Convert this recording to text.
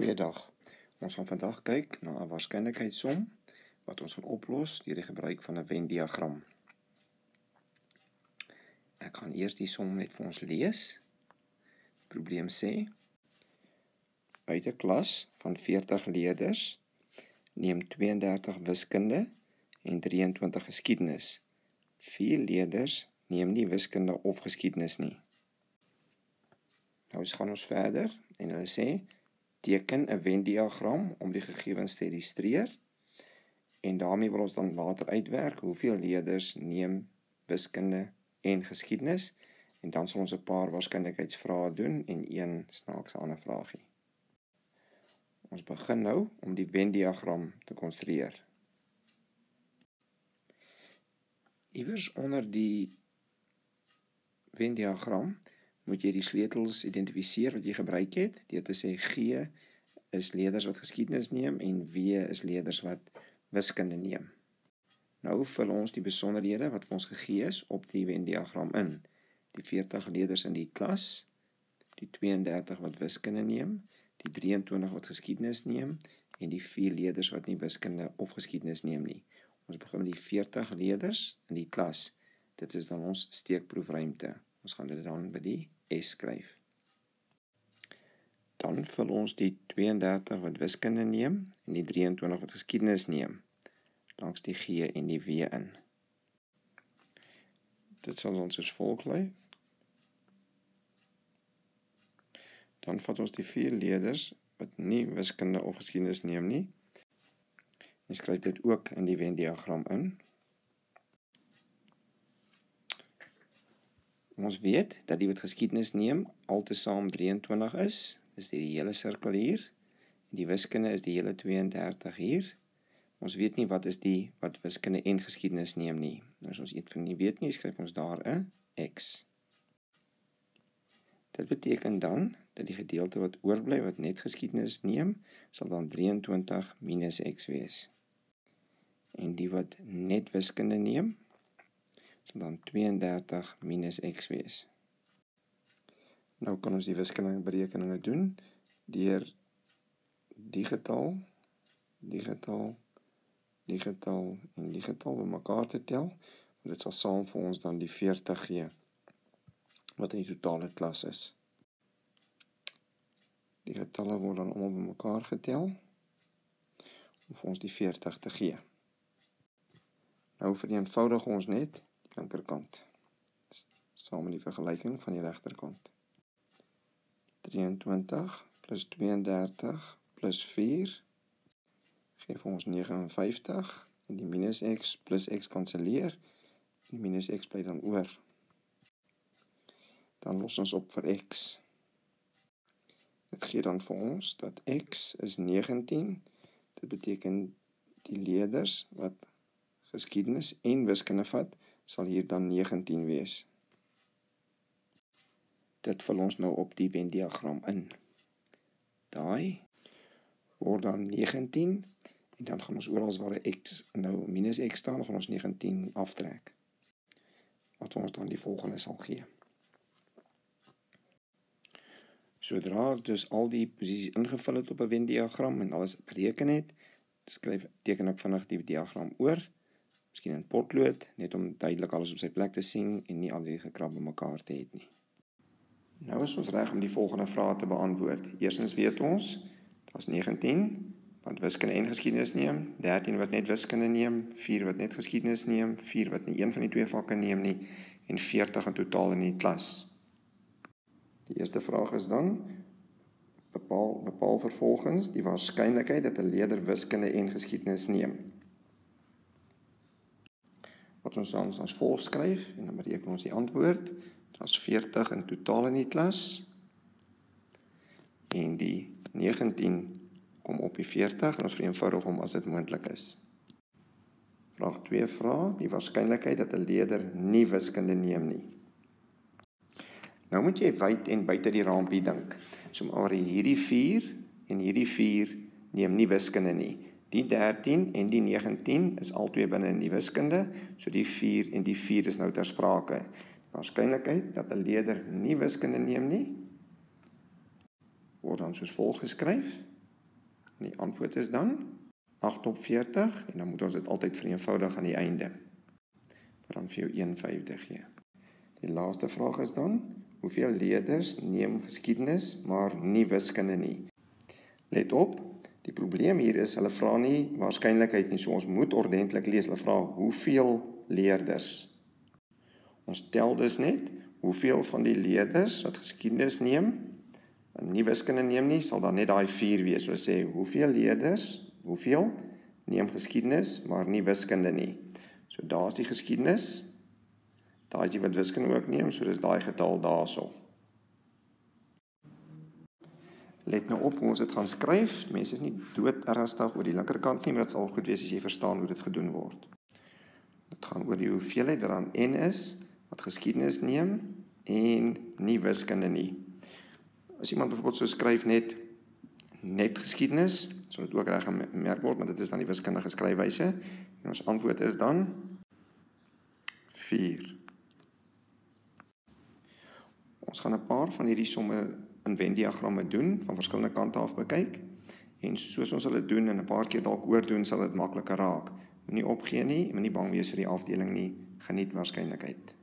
Goeiedag. Ons gaan vandag kyk na 'n waarskynlikheidsom wat ons gaan oplos deur die gebruik van 'n Venn-diagram. Ek gaan eers die som net vir ons lees. Probleem sê: uit 'n klas van 40 leerders neem 32 wiskunde en 23 geskiedenis. 4 leerders neem nie wiskunde of geskiedenis nie. Nou gaan ons verder en hulle sê: teken 'n Venn-diagram om die gegevens te illustreer en daarmee wil ons dan later uitwerk hoeveel leerders neem wiskunde en geskiedenis en dan sal ons 'n paar waarskynlikheidsvrae doen en een snaakse ander vraagie. Ons begin nou om die Venn-diagram te konstrueer. Iewers onder die Venn-diagram moet jy die sleutels identifiseer wat jy gebruik het, deur te sê G is leerders wat geskiedenis neem en W is leerders wat wiskunde neem. Nou vul ons die besonderhede wat vir ons gegee is op die Venn-diagram in. Die 40 leerders in die klas, die 32 wat wiskunde neem, die 23 wat geskiedenis neem en die 4 leerders wat nie wiskunde of geskiedenis neem nie. Ons begin met die 40 leerders in die klas. Dit is dan ons steekproefruimte. Ons gaan dit dan by die S skryf. Dan vul ons die 32 wat wiskunde neem en die 23 wat geskiedenis neem langs die G en die W in. Dit sal ons as volg lei. Dan vat ons die 4 leerders wat nie wiskunde of geskiedenis neem nie en skryf dit ook in die Venn-diagram in. Ons weet dat die wat geskiedenis neem altesaam 23 is. Dis die hele sirkel hier. En die wiskunde is die hele 32 hier. Ons weet nie wat is die wat wiskunde en geskiedenis neem nie. As ons iets van nie weet nie, skryf ons daar 'n X. Dit beteken dan dat die gedeelte wat oorbly wat net geskiedenis neem, sal dan 23 minus X wees. En die wat net wiskunde neem, sal dan 32 minus X wees. Nou kan ons die wiskundeberekeninge doen deur die getal en die getal bymekaar te tel. Dit sal saam vir ons dan die 40 gee wat in die totale klas is. Die getalle word dan almal bymekaar getel om vir ons die 40 te gee. Nou vereenvoudig ons net die linkerkant saam met die vergelyking van die regterkant. 23 plus 32 plus 4 gee vir ons 59 en die minus X plus X kanselleer en die minus X bly dan oor. Dan los ons op vir X. Dit gee dan vir ons dat X is 19. Dit beteken die leerders wat geskiedenis en wiskunde vat, sal hier dan 19 wees. Dit vul ons nou op die Venn-diagram in. Daai word dan 19 en dan gaan ons oral waar X nou minus X staan, dan gaan ons 19 aftrek. Wat ons dan die volgende sal gee. Sodra dus al die posisies ingevul het op 'n Venn-diagram en alles bereken het, teken ek vinnig die diagram oor, miskien in potlood, net om duidelik alles op sy plek te sien en nie al die gekrab bymekaar te het nie. Nou is ons reg om die volgende vrae te beantwoord. Eerstens weet ons, daar's 19 wat wiskunde en geskiedenis neem, 13 wat net wiskunde neem, 4 wat net geskiedenis neem, 4 wat nie een van die twee vakke neem nie en 40 in totaal in die klas. Die eerste vraag is dan, bepaal vervolgens die waarskynlikheid dat 'n leerder wiskunde en geskiedenis neem. Wat ons dan as volg skryf, en dan bereken ons die antwoord, daar's 40 in totaal in die klas, en die 19 kom op die 40, en ons vereenvoudig hom as dit moontlik is. Vraag 2 vra, die waarskynlikheid dat 'n leerder nie wiskunde neem nie. Nou moet jy wyd en buite die raampie dink. So maar hierdie 4 en hierdie 4 neem nie wiskunde nie. Die 13 en die 19 is albei binne in die wiskunde, so die 4 en die 4 is nou ter sprake. Waarskynlikheid dat 'n leerder nie wiskunde neem nie, word dan soos volg geskryf. En die antwoord is dan 8 op 40, en dan moet ons dit altyd vereenvoudig aan die einde, wat dan vir jou 1/5 gee. Die laaste vraag is dan, hoeveel leerders neem geskiedenis, maar nie wiskunde nie? Let op, die probleem hier is, hulle vra nie waarskynlikheid nie, so ons moet ordentlik lees. Hulle vra, hoeveel leerders? Ons tel dus net, hoeveel van die leerders wat geskiedenis neem, en nie wiskunde neem nie, sal dan net daai 4 wees. So sê, hoeveel leerders, hoeveel neem geskiedenis, maar nie wiskunde nie? So daar is die geskiedenis, daar is die wat wiskunde ook neem, so dis daai getal daarso. Let nou op hoe ons dit gaan skryf. Mense is nie dood ernstig oor die linkerkant nie, maar dit sal goed wees as jy verstaan hoe dit gedoen word. Dit gaan oor die hoeveelheid dat dan n is, wat geskiedenis neem, en nie wiskunde nie. As iemand byvoorbeeld so skryf net geskiedenis, sal dit ook reg gemerk word, maar dit is dan die wiskundige skryfwyse, en ons antwoord is dan 4. Ons gaan 'n paar van hierdie somme in Venn-diagramme doen, van verskillende kante af bekyk, en soos ons hulle doen en 'n paar keer dalk oordoen, sal dit makliker raak. Moenie opgee nie, moenie bang wees vir die afdeling nie, geniet waarskynlikheid.